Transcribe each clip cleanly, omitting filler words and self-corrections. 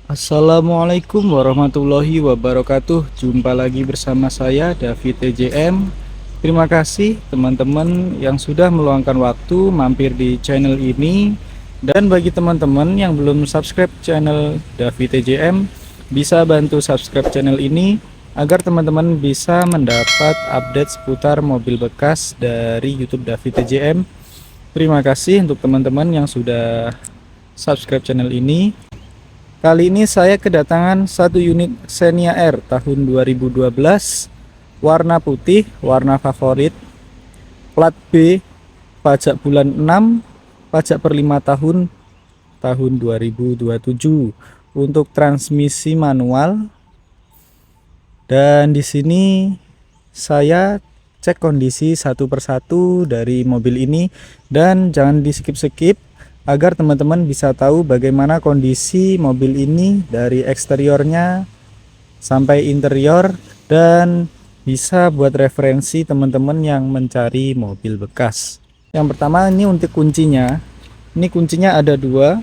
Assalamualaikum warahmatullahi wabarakatuh. Jumpa lagi bersama saya David TJM. Terima kasih teman-teman yang sudah meluangkan waktu mampir di channel ini. Dan bagi teman-teman yang belum subscribe channel David TJM, bisa bantu subscribe channel ini agar teman-teman bisa mendapat update seputar mobil bekas dari YouTube David TJM. Terima kasih untuk teman-teman yang sudah subscribe channel ini. Kali ini saya kedatangan satu unit Xenia R tahun 2012, warna putih, warna favorit, plat B, pajak bulan 6, pajak per 5 tahun, tahun 2027, untuk transmisi manual. Dan di sini saya cek kondisi satu persatu dari mobil ini, dan jangan di skip-skip agar teman-teman bisa tahu bagaimana kondisi mobil ini dari eksteriornya sampai interior, dan bisa buat referensi teman-teman yang mencari mobil bekas. Yang pertama, ini untuk kuncinya. Ini kuncinya ada dua.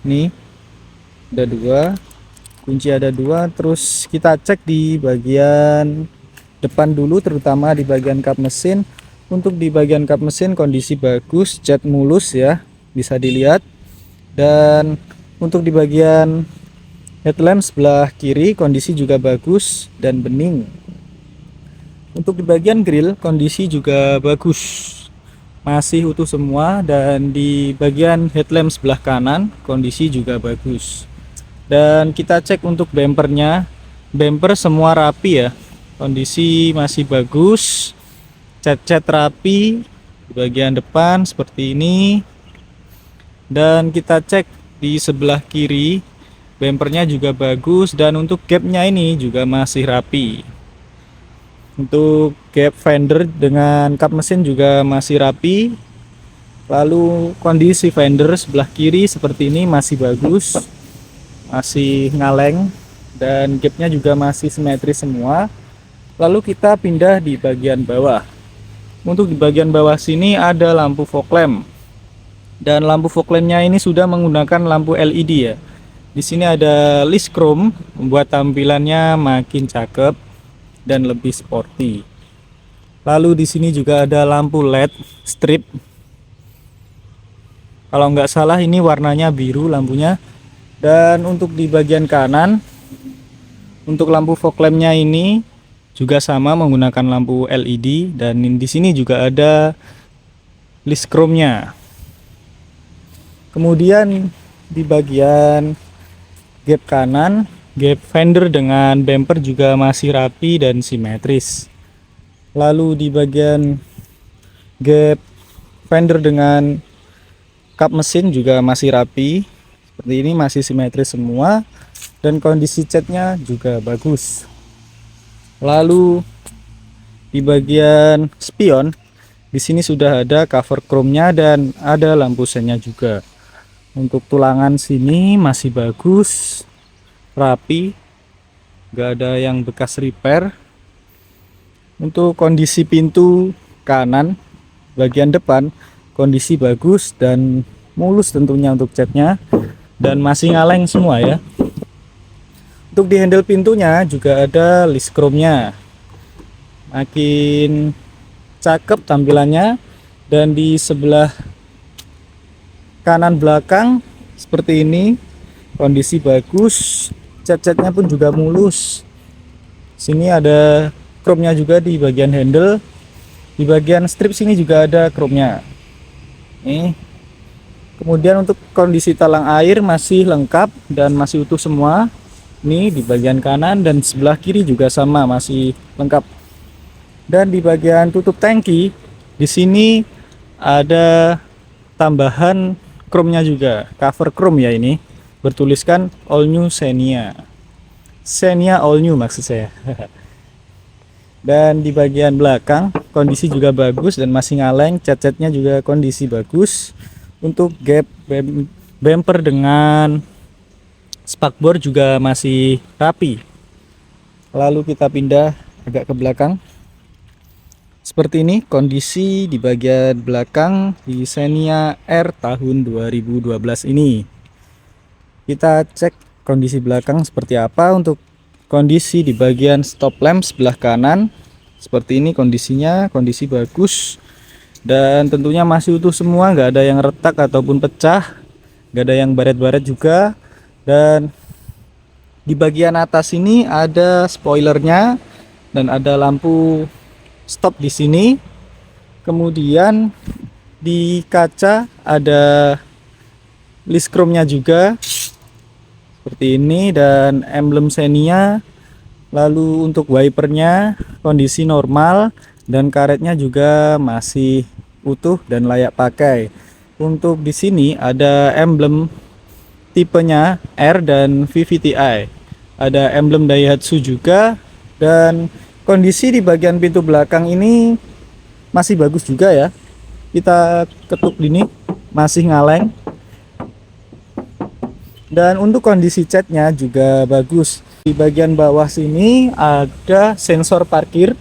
Nih, ada dua. Kunci ada dua. Terus kita cek di bagian depan dulu, terutama di bagian kap mesin. Untuk di bagian kap mesin kondisi bagus, cat mulus ya, bisa dilihat. Dan untuk di bagian headlamp sebelah kiri kondisi juga bagus dan bening. Untuk di bagian grill kondisi juga bagus, masih utuh semua. Dan di bagian headlamp sebelah kanan kondisi juga bagus. Dan kita cek untuk bempernya, bemper semua rapi ya, kondisi masih bagus, cat-cat rapi di bagian depan seperti ini. Dan kita cek di sebelah kiri, bempernya juga bagus, dan untuk gapnya ini juga masih rapi. Untuk gap fender dengan kap mesin juga masih rapi. Lalu kondisi fender sebelah kiri seperti ini masih bagus, masih ngaleng, dan gapnya juga masih simetris semua. Lalu kita pindah di bagian bawah. Untuk di bagian bawah sini ada lampu fog lamp. Dan lampu fog lampnya ini sudah menggunakan lampu LED ya. Di sini ada list chrome, membuat tampilannya makin cakep dan lebih sporty. Lalu di sini juga ada lampu LED strip. Kalau nggak salah ini warnanya biru lampunya. Dan untuk di bagian kanan, untuk lampu fog lampnya ini juga sama menggunakan lampu LED. Dan di sini juga ada list chrome-nya. Kemudian di bagian gap kanan, gap fender dengan bumper juga masih rapi dan simetris. Lalu di bagian gap fender dengan kap mesin juga masih rapi, seperti ini, masih simetris semua, dan kondisi catnya juga bagus. Lalu di bagian spion, di sini sudah ada cover chrome-nya dan ada lampu sennya juga. Untuk tulangan sini masih bagus, rapi, gak ada yang bekas repair. Untuk kondisi pintu kanan bagian depan kondisi bagus dan mulus tentunya untuk catnya, dan masih ngaleng semua ya. Untuk di handle pintunya juga ada list chrome-nya, makin cakep tampilannya. Dan di sebelah kanan belakang seperti ini, kondisi bagus, cat-catnya pun juga mulus. Sini ada chrome-nya juga di bagian handle, di bagian strip sini juga ada chrome-nya. Nih. Kemudian untuk kondisi talang air masih lengkap dan masih utuh semua. Ini di bagian kanan dan sebelah kiri juga sama, masih lengkap. Dan di bagian tutup tangki di sini ada tambahan chrome-nya juga, cover chrome ya, ini bertuliskan all new Xenia. Xenia all new maksud saya. Dan di bagian belakang kondisi juga bagus dan masih ngaleng, cat-catnya juga kondisi bagus. Untuk gap bumper dengan spakbor juga masih rapi. Lalu kita pindah agak ke belakang. Seperti ini kondisi di bagian belakang di Xenia R tahun 2012 ini. Kita cek kondisi belakang seperti apa. Untuk kondisi di bagian stop lamp sebelah kanan seperti ini kondisinya, kondisi bagus dan tentunya masih utuh semua, nggak ada yang retak ataupun pecah, nggak ada yang baret-baret juga. Dan di bagian atas ini ada spoilernya dan ada lampu stop di sini. Kemudian di kaca ada list chrome-nya juga seperti ini dan emblem Xenia. Lalu untuk wipernya kondisi normal dan karetnya juga masih utuh dan layak pakai. Untuk di sini ada emblem tipenya R dan VVTi. Ada emblem Daihatsu juga dan kondisi di bagian pintu belakang ini masih bagus juga ya. Kita ketuk ini masih ngaleng. Dan untuk kondisi catnya juga bagus. Di bagian bawah sini ada sensor parkir.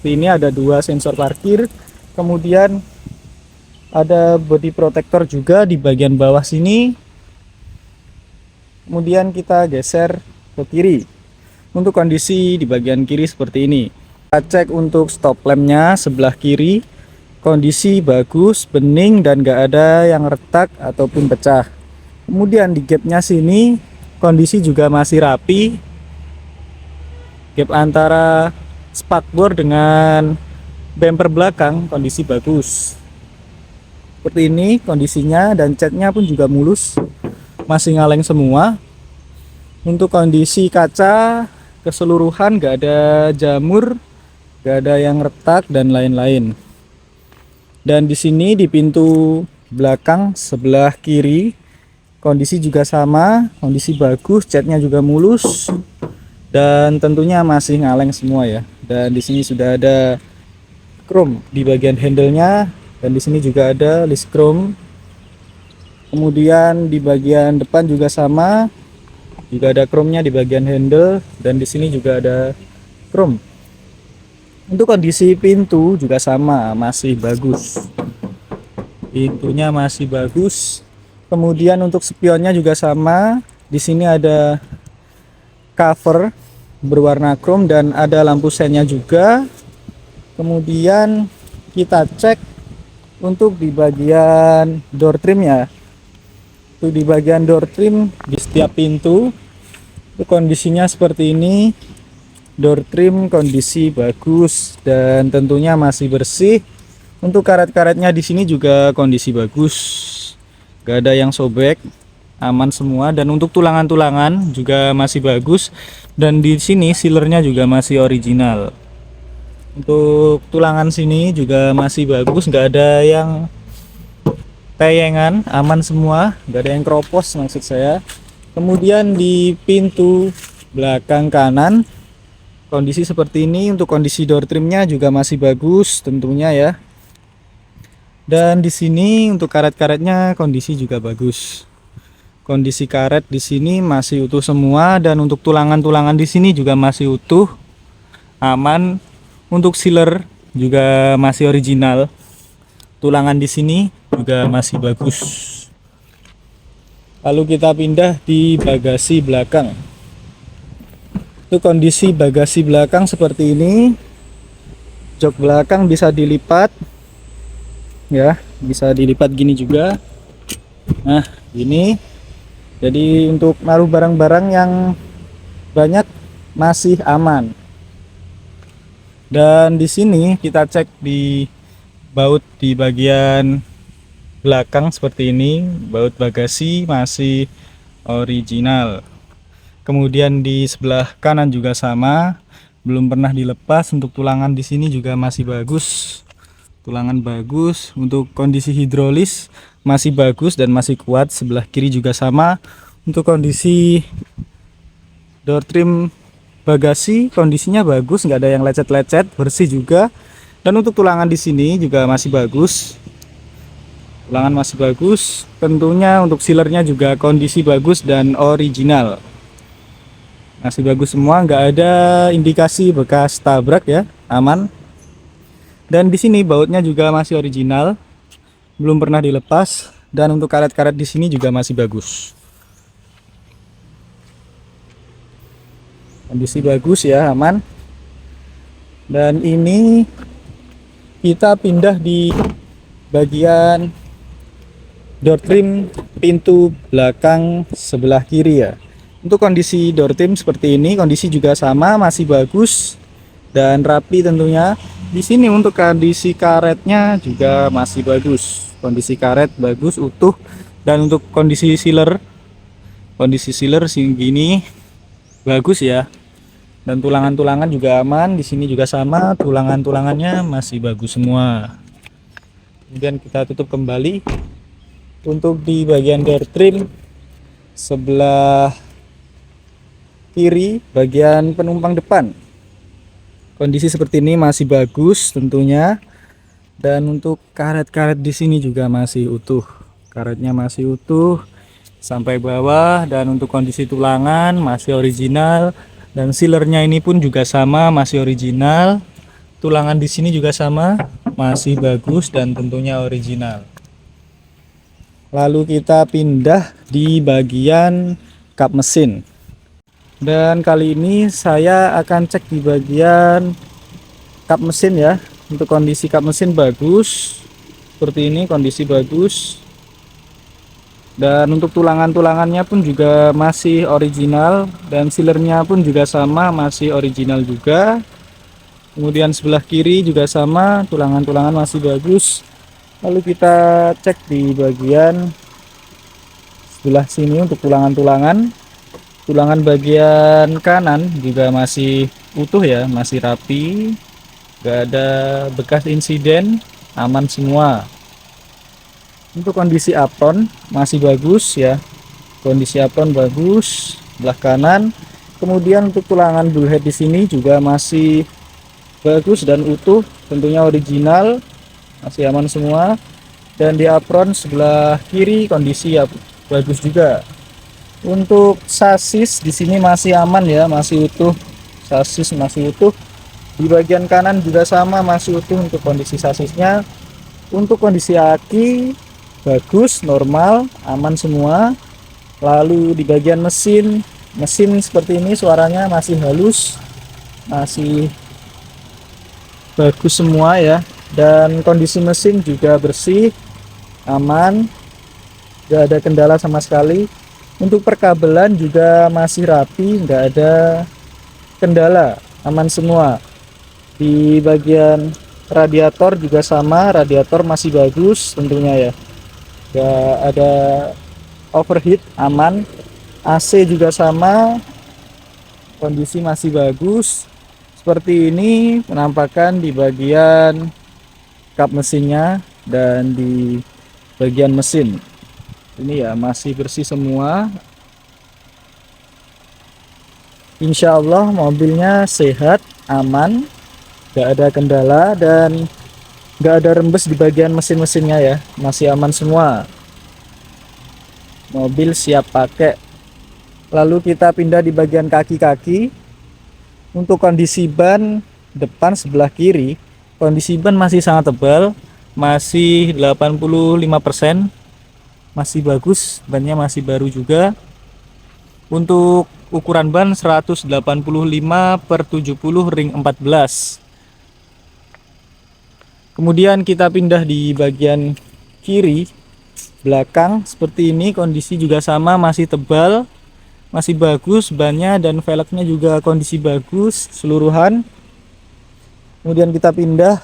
Ini ada 2 sensor parkir. Kemudian ada body protector juga di bagian bawah sini. Kemudian kita geser ke kiri. Untuk kondisi di bagian kiri seperti ini. Kita cek untuk stop lampnya sebelah kiri. Kondisi bagus, bening dan gak ada yang retak ataupun pecah. Kemudian di gapnya sini kondisi juga masih rapi. Gap antara spakbor dengan bumper belakang kondisi bagus. Seperti ini kondisinya dan catnya pun juga mulus, masih ngaleng semua. Untuk kondisi kaca keseluruhan gak ada jamur, gak ada yang retak dan lain-lain. Dan di sini di pintu belakang sebelah kiri kondisi juga sama, kondisi bagus, catnya juga mulus dan tentunya masih ngaleng semua ya. Dan di sini sudah ada chrome di bagian handle-nya dan di sini juga ada list chrome. Kemudian di bagian depan juga sama, juga ada chrome-nya di bagian handle dan di sini juga ada chrome. Untuk kondisi pintu juga sama, masih bagus. Pintunya masih bagus. Kemudian untuk spionnya juga sama. Di sini ada cover berwarna chrome dan ada lampu senya juga. Kemudian kita cek untuk di bagian door trim ya. Untuk di bagian door trim di setiap pintu itu kondisinya seperti ini. Door trim kondisi bagus dan tentunya masih bersih. Untuk karet-karetnya di sini juga kondisi bagus. Gak ada yang sobek, aman semua. Dan untuk tulangan-tulangan juga masih bagus. Dan di sini sealernya juga masih original. Untuk tulangan sini juga masih bagus, gak ada yang tayangan, aman semua, gak ada yang keropos maksud saya. Kemudian di pintu belakang kanan kondisi seperti ini. Untuk kondisi door trimnya juga masih bagus tentunya ya. Dan di sini untuk karet-karetnya kondisi juga bagus. Kondisi karet di sini masih utuh semua dan untuk tulangan-tulangan di sini juga masih utuh, aman. Untuk sealer juga masih original. Tulangan di sini juga masih bagus. Lalu kita pindah di bagasi belakang. Untuk kondisi bagasi belakang seperti ini. Jok belakang bisa dilipat. Ya, bisa dilipat gini juga. Nah, gini. Jadi untuk naruh barang-barang yang banyak masih aman. Dan di sini kita cek di baut di bagian belakang seperti ini. Baut bagasi masih original. Kemudian di sebelah kanan juga sama, belum pernah dilepas. Untuk tulangan di sini juga masih bagus. Tulangan bagus. Untuk kondisi hidrolis masih bagus dan masih kuat. Sebelah kiri juga sama. Untuk kondisi door trim bagasi kondisinya bagus, nggak ada yang lecet-lecet, bersih juga. Dan untuk tulangan di sini juga masih bagus. Tulangan masih bagus. Tentunya untuk sealernya juga kondisi bagus dan original. Masih bagus semua, nggak ada indikasi bekas tabrak ya, aman. Dan di sini bautnya juga masih original, belum pernah dilepas. Dan untuk karet-karet di sini juga masih bagus. kondisi bagus ya, aman. Dan ini kita pindah di bagian door trim pintu belakang sebelah kiri ya. Untuk kondisi door trim seperti ini, kondisi juga sama, masih bagus dan rapi tentunya. Di sini untuk kondisi karetnya juga masih bagus. Kondisi karet bagus, utuh. Dan untuk kondisi sealer segini bagus ya. Dan tulangan-tulangan juga aman, di sini juga sama, tulangan-tulangannya masih bagus semua. Kemudian kita tutup kembali. Untuk di bagian door trim sebelah kiri, bagian penumpang depan, kondisi seperti ini masih bagus tentunya. Dan untuk karet-karet di sini juga masih utuh, karetnya masih utuh sampai bawah. Dan untuk kondisi tulangan masih original. Dan sealernya ini pun juga sama, masih original. Tulangan di sini juga sama, masih bagus dan tentunya original. Lalu kita pindah di bagian kap mesin. Dan kali ini saya akan cek di bagian kap mesin ya. Untuk kondisi kap mesin bagus. Seperti ini, kondisi bagus. Dan untuk tulangan-tulangannya pun juga masih original, dan sealernya pun juga sama, masih original juga. Kemudian sebelah kiri juga sama, tulangan-tulangan masih bagus. Lalu kita cek di bagian sebelah sini untuk tulangan-tulangan. Tulangan bagian kanan juga masih utuh ya, masih rapi, gak ada bekas insiden, aman semua. Untuk kondisi apron masih bagus ya, kondisi apron bagus sebelah kanan. Kemudian untuk tulangan bullhead di sini juga masih bagus dan utuh, tentunya original, masih aman semua. Dan di apron sebelah kiri kondisi ya bagus juga. Untuk sasis di sini masih aman ya, masih utuh, sasis masih utuh. Di bagian kanan juga sama, masih utuh untuk kondisi sasisnya. Untuk kondisi aki bagus, normal, aman semua. Lalu di bagian mesin seperti ini, suaranya masih halus, masih bagus semua ya. Dan kondisi mesin juga bersih, aman, gak ada kendala sama sekali. Untuk perkabelan juga masih rapi, nggak ada kendala, aman semua. Di bagian radiator juga sama, radiator masih bagus tentunya ya, nggak ada overheat, aman. AC juga sama, kondisi masih bagus. Seperti ini penampakan di bagian kap mesinnya dan di bagian mesin. Ini ya masih bersih semua. Insya Allah mobilnya sehat, aman, gak ada kendala dan gak ada rembes di bagian mesin-mesinnya ya, masih aman semua. Mobil siap pakai. Lalu kita pindah di bagian kaki-kaki. Untuk kondisi ban depan sebelah kiri, kondisi ban masih sangat tebal, masih 85%, masih bagus, bannya masih baru juga. Untuk ukuran ban 185/70 ring 14. Kemudian kita pindah di bagian kiri belakang seperti ini, kondisi juga sama, masih tebal, masih bagus bannya, dan velgnya juga kondisi bagus seluruhan. Kemudian kita pindah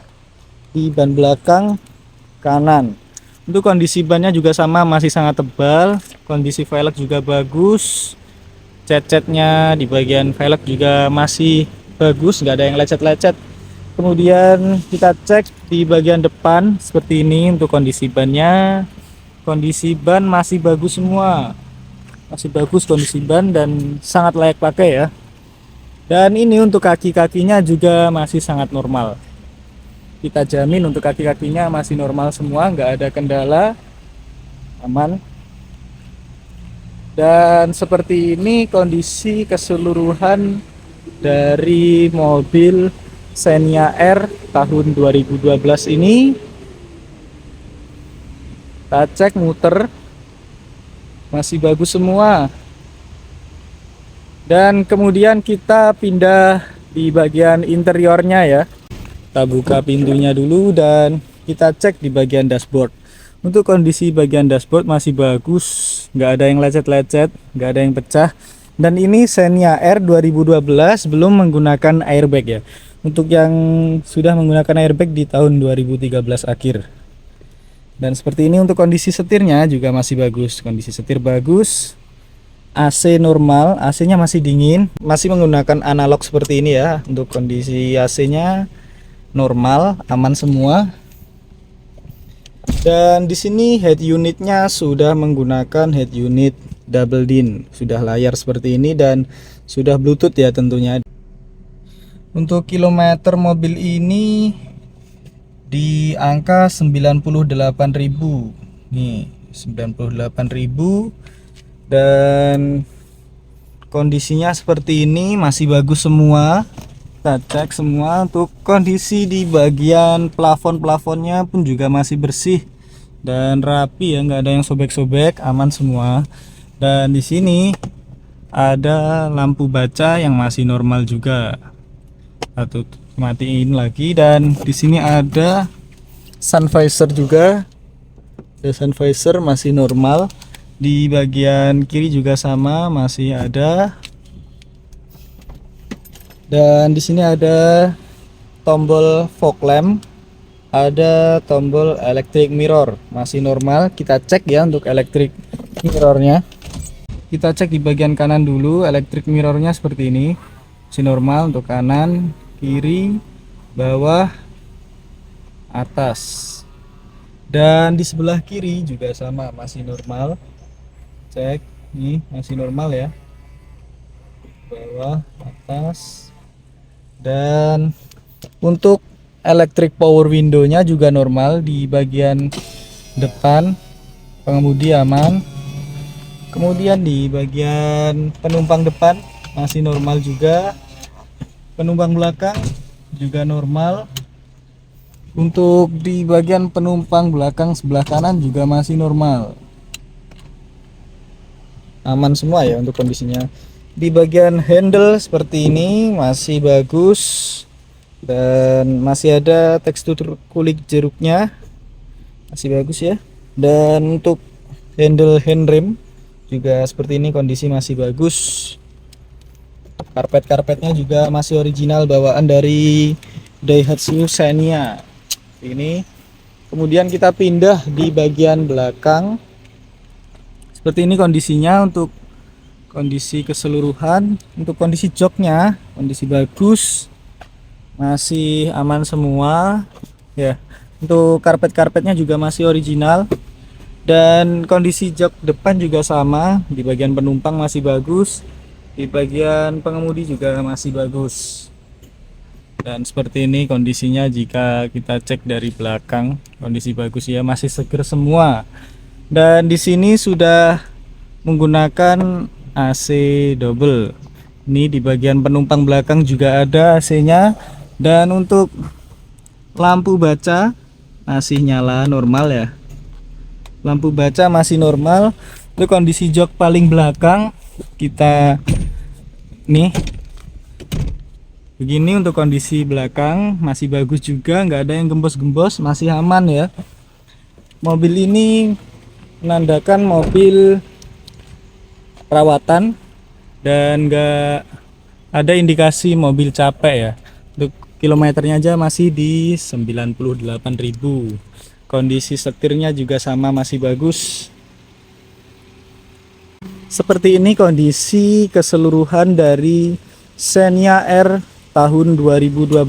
di ban belakang kanan. Untuk kondisi bannya juga sama, masih sangat tebal, kondisi velg juga bagus, cat-catnya di bagian velg juga masih bagus, nggak ada yang lecet-lecet. Kemudian kita cek di bagian depan seperti ini. Untuk kondisi bannya, kondisi ban masih bagus semua, masih bagus kondisi ban dan sangat layak pakai ya. Dan ini untuk kaki-kakinya juga masih sangat normal, kita jamin untuk kaki-kakinya masih normal semua, nggak ada kendala, aman. Dan seperti ini kondisi keseluruhan dari mobil Xenia R tahun 2012 ini. Kita cek muter, masih bagus semua. Dan kemudian kita pindah di bagian interiornya ya. Kita buka pintunya dulu dan kita cek di bagian dashboard. Untuk kondisi bagian dashboard masih bagus, nggak ada yang lecet-lecet, nggak ada yang pecah. Dan ini Xenia R 2012 belum menggunakan airbag ya. Untuk yang sudah menggunakan airbag di tahun 2013 akhir. Dan seperti ini untuk kondisi setirnya juga masih bagus, kondisi setir bagus. AC normal, AC-nya masih dingin, masih menggunakan analog seperti ini ya. Untuk kondisi AC-nya normal, aman semua. Dan di sini head unitnya sudah menggunakan head unit double din, sudah layar seperti ini dan sudah Bluetooth ya tentunya. Untuk kilometer mobil ini di angka 98.000. Nih, 98.000 dan kondisinya seperti ini, masih bagus semua. Kita cek semua. Untuk kondisi di bagian plafon-plafonnya pun juga masih bersih dan rapi ya, nggak ada yang sobek-sobek, aman semua. Dan di sini ada lampu baca yang masih normal juga. Atau matiin lagi, dan di sini ada sun visor juga. Ada sun visor masih normal. Di bagian kiri juga sama, masih ada. Dan di sini ada tombol fog lamp, ada tombol electric mirror, masih normal. Kita cek ya untuk electric mirrornya. Kita cek di bagian kanan dulu, electric mirrornya seperti ini, masih normal untuk kanan, kiri, bawah, atas. Dan di sebelah kiri juga sama, masih normal. Cek, nih masih normal ya. Bawah, atas. Dan untuk electric power window-nya juga normal. Di bagian depan pengemudi aman. Kemudian di bagian penumpang depan masih normal juga. Penumpang belakang juga normal. Untuk di bagian penumpang belakang sebelah kanan juga masih normal. Aman semua ya untuk kondisinya. Di bagian handle seperti ini masih bagus dan masih ada tekstur kulit jeruknya, masih bagus ya. Dan untuk handle handrem juga seperti ini, kondisi masih bagus. Karpet-karpetnya juga masih original bawaan dari Daihatsu Xenia ini. Kemudian kita pindah di bagian belakang. Seperti ini kondisinya untuk kondisi keseluruhan. Untuk kondisi joknya kondisi bagus, masih aman semua ya. Untuk karpet-karpetnya juga masih original. Dan kondisi jok depan juga sama. Di bagian penumpang masih bagus, di bagian pengemudi juga masih bagus. Dan seperti ini kondisinya jika kita cek dari belakang, kondisi bagus ya, masih seger semua. Dan di sini sudah menggunakan AC double. Ini di bagian penumpang belakang juga ada AC-nya. Dan untuk lampu baca masih nyala normal ya. Lampu baca masih normal. Untuk kondisi jok paling belakang kita nih begini. Untuk kondisi belakang masih bagus juga, nggak ada yang gembos-gembos, masih aman ya. Mobil ini menandakan mobil perawatan dan nggak ada indikasi mobil capek ya. Untuk kilometernya aja masih di 98.000. Kondisi setirnya juga sama, masih bagus. Seperti ini kondisi keseluruhan dari Xenia R tahun 2012.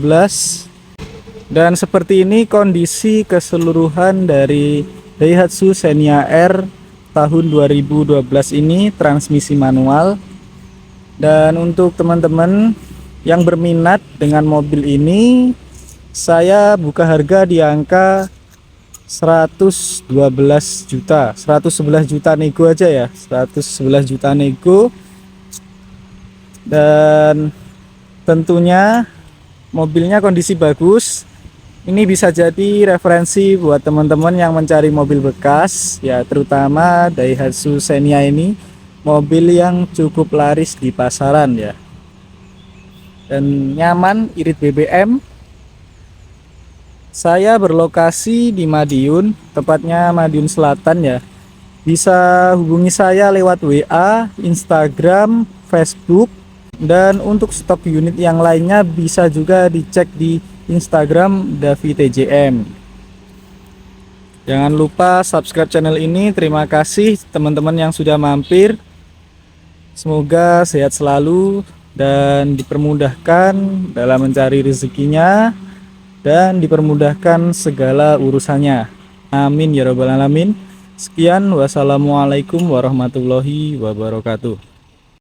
Dan seperti ini kondisi keseluruhan dari Daihatsu Xenia R tahun 2012 ini, transmisi manual. Dan untuk teman-teman yang berminat dengan mobil ini, saya buka harga di angka 112 juta, 111 juta nego aja ya, 111 juta nego. Dan tentunya mobilnya kondisi bagus. Ini bisa jadi referensi buat teman-teman yang mencari mobil bekas ya, terutama Daihatsu Xenia ini. mobil yang cukup laris di pasaran ya, dan nyaman, irit BBM. Saya berlokasi di Madiun, tepatnya Madiun Selatan ya. Bisa hubungi saya lewat WA, Instagram, Facebook, dan untuk stok unit yang lainnya bisa juga dicek di Instagram Davi TJM. Jangan lupa subscribe channel ini. Terima kasih teman-teman yang sudah mampir. Semoga sehat selalu dan dipermudahkan dalam mencari rezekinya dan dipermudahkan segala urusannya. Amin ya robbal alamin. Sekian, wassalamualaikum warahmatullahi wabarakatuh.